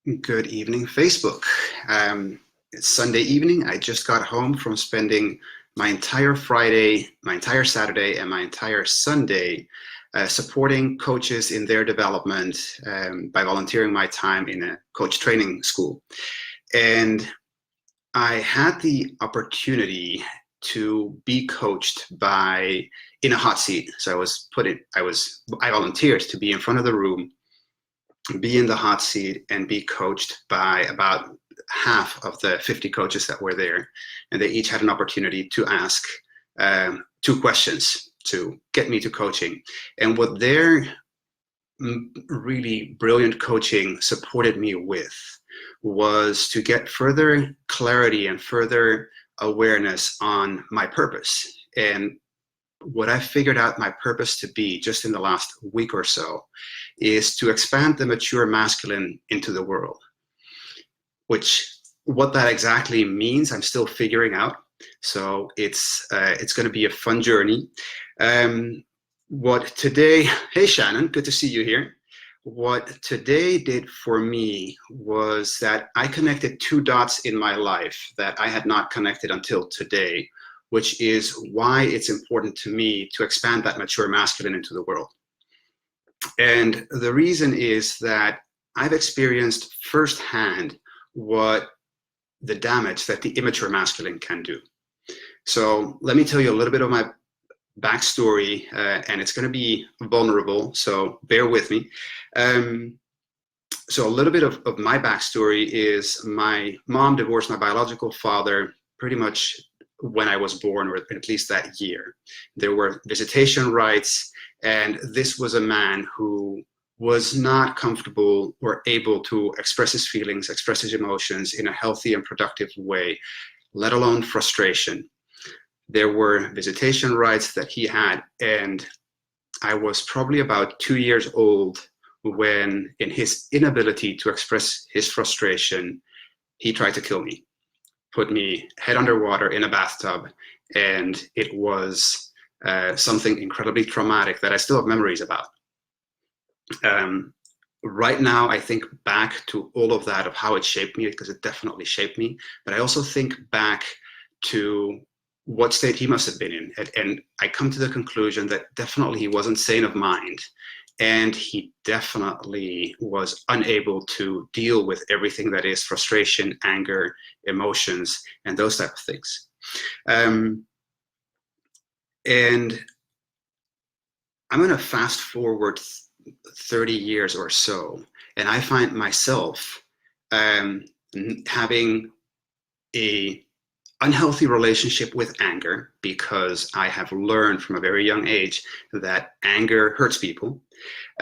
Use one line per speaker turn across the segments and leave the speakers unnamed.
Good evening, Facebook. It's Sunday evening. I just got home from spending my entire Friday, my entire Saturday, and my entire Sunday supporting coaches in their development by volunteering my time in a coach training school. And I had the opportunity to be coached in a hot seat. So I volunteered to be in front of the room, be in the hot seat, and be coached by about half of the 50 coaches that were there. And they each had an opportunity to ask two questions to get me to coaching. And what their really brilliant coaching supported me with was to get further clarity and further awareness on my purpose. And what I figured out my purpose to be just in the last week or so is to expand the mature masculine into the world, what that exactly means, I'm still figuring out. So it's going to be a fun journey. Hey Shannon, good to see you here. What today did for me was that I connected two dots in my life that I had not connected until today, which is why it's important to me to expand that mature masculine into the world. And the reason is that I've experienced firsthand what the damage that the immature masculine can do. So let me tell you a little bit of my backstory, and it's going to be vulnerable, so bear with me. So a little bit of my backstory is my mom divorced my biological father pretty much when I was born, or at least that year. There were visitation rights, and this was a man who was not comfortable or able to express his feelings, express his emotions in a healthy and productive way, let alone frustration. There were visitation rights that he had, and I was probably about 2 years old when, in his inability to express his frustration, he tried to kill me, put me head underwater in a bathtub, and it was something incredibly traumatic that I still have memories about. Right now, I think back to all of that, of how it shaped me, because it definitely shaped me. But I also think back to what state he must have been in. And I come to the conclusion that definitely he wasn't sane of mind. And he definitely was unable to deal with everything that is frustration, anger, emotions, and those type of things. And I'm going to fast forward 30 years or so, and I find myself having a unhealthy relationship with anger, because I have learned from a very young age that anger hurts people.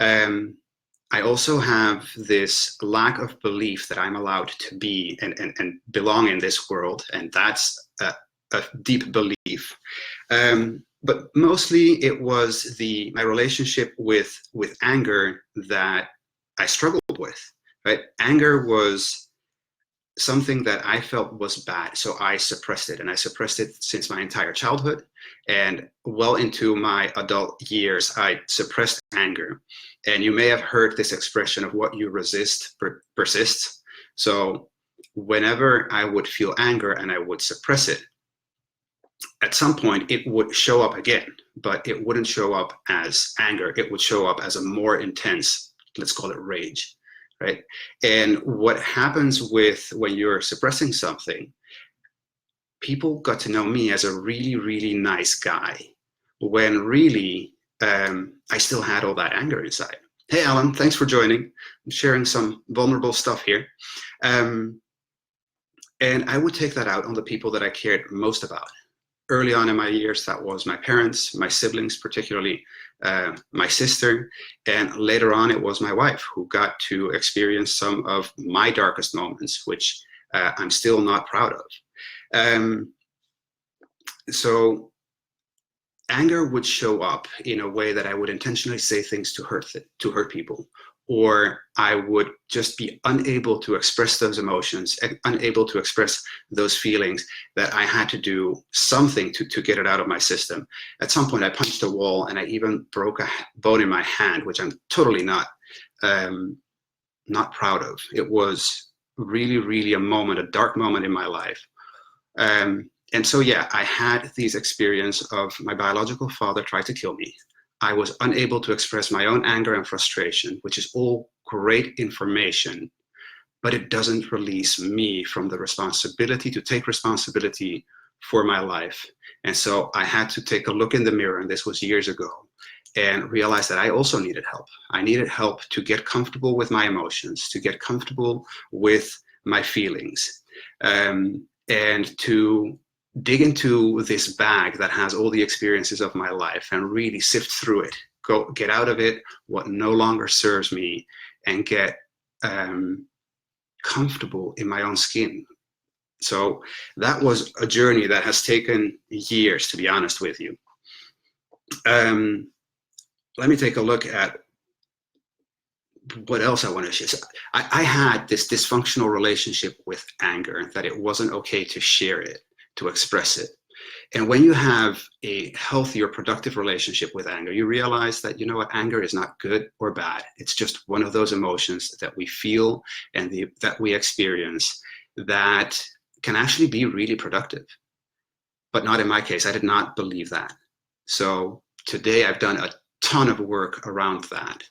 I also have this lack of belief that I'm allowed to be and belong in this world, and that's a deep belief. But mostly it was my relationship with anger that I struggled with. Right? Anger was something that I felt was bad, so I suppressed it, and I suppressed it since my entire childhood, and well into my adult years, I suppressed anger. And you may have heard this expression of what you resist persists. So whenever I would feel anger and I would suppress it, at some point it would show up again, but it wouldn't show up as anger. It would show up as a more intense, let's call it rage. Right? And what happens when you're suppressing something, people got to know me as a really, really nice guy, when really I still had all that anger inside. Hey, Alan, thanks for joining. I'm sharing some vulnerable stuff here. And I would take that out on the people that I cared most about. Early on in my years, that was my parents, my siblings, particularly my sister, and later on it was my wife, who got to experience some of my darkest moments, which I'm still not proud of. So anger would show up in a way that I would intentionally say things to hurt people, or I would just be unable to express those emotions, unable to express those feelings, that I had to do something to get it out of my system. At some point, I punched a wall, and I even broke a bone in my hand, which I'm totally not not proud of. It was really, really a moment, a dark moment in my life. And so, yeah, I had these experiences of my biological father tried to kill me. I was unable to express my own anger and frustration, which is all great information, but it doesn't release me from the responsibility to take responsibility for my life. And so I had to take a look in the mirror, and this was years ago, and realize that I also needed help. I needed help to get comfortable with my emotions, to get comfortable with my feelings, and to dig into this bag that has all the experiences of my life and really sift through it, get out of it what no longer serves me, and get comfortable in my own skin. So that was a journey that has taken years, to be honest with you. Let me take a look at what else I want to share. I had this dysfunctional relationship with anger, that it wasn't okay to share it, to express it. And when you have a healthy or productive relationship with anger, you realize that, you know what, anger is not good or bad. It's just one of those emotions that we feel and that we experience that can actually be really productive. But not in my case. I did not believe that. So today I've done a ton of work around that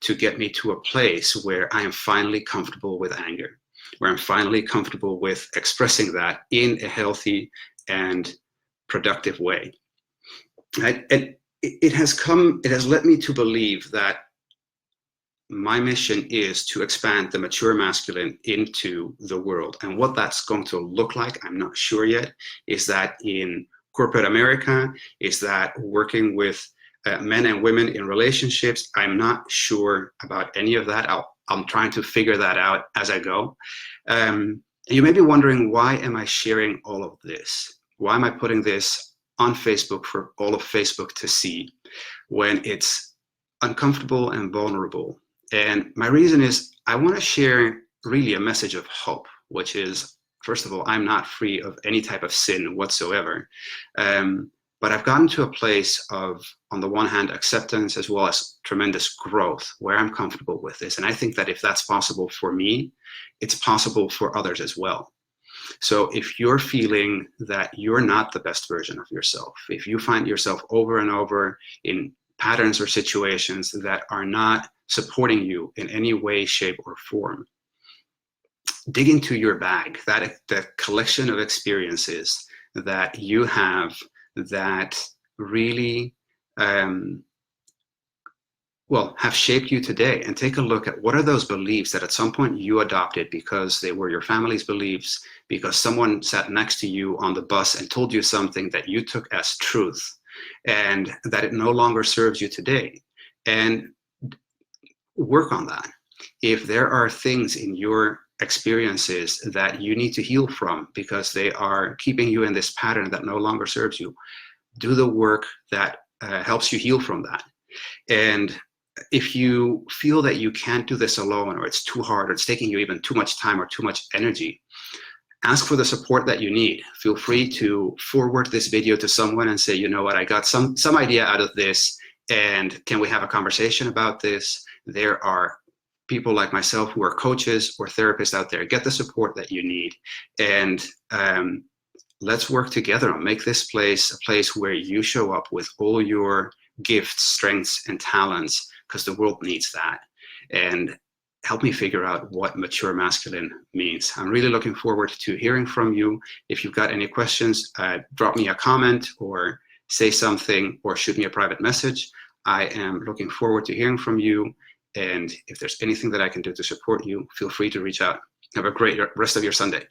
to get me to a place where I am finally comfortable with anger, where I'm finally comfortable with expressing that in a healthy and productive way. And it has led me to believe that my mission is to expand the mature masculine into the world. And what that's going to look like, I'm not sure yet. Is that in corporate America? Is that working with men and women in relationships? I'm not sure about any of that. I'm trying to figure that out as I go. You may be wondering, why am I sharing all of this? Why am I putting this on Facebook for all of Facebook to see when it's uncomfortable and vulnerable? And my reason is I want to share really a message of hope, which is, first of all, I'm not free of any type of sin whatsoever. But I've gotten to a place of, on the one hand, acceptance as well as tremendous growth where I'm comfortable with this. And I think that if that's possible for me, it's possible for others as well. So if you're feeling that you're not the best version of yourself, if you find yourself over and over in patterns or situations that are not supporting you in any way, shape, or form, dig into your bag, the collection of experiences that you have that really have shaped you today, and take a look at what are those beliefs that at some point you adopted because they were your family's beliefs, because someone sat next to you on the bus and told you something that you took as truth, and that it no longer serves you today. And work on that. If there are things in your experiences that you need to heal from because they are keeping you in this pattern that no longer serves you, do the work that helps you heal from that. And if you feel that you can't do this alone, or it's too hard, or it's taking you even too much time or too much energy, ask for the support that you need. Feel free to forward this video to someone and say, you know what, I got some idea out of this, and can we have a conversation about this? There are people like myself who are coaches or therapists out there. Get the support that you need, and let's work together and make this place a place where you show up with all your gifts, strengths, and talents, because the world needs that. And help me figure out what mature masculine means. I'm really looking forward to hearing from you. If you've got any questions, drop me a comment or say something or shoot me a private message. I am looking forward to hearing from you. And if there's anything that I can do to support you, feel free to reach out. Have a great rest of your Sunday.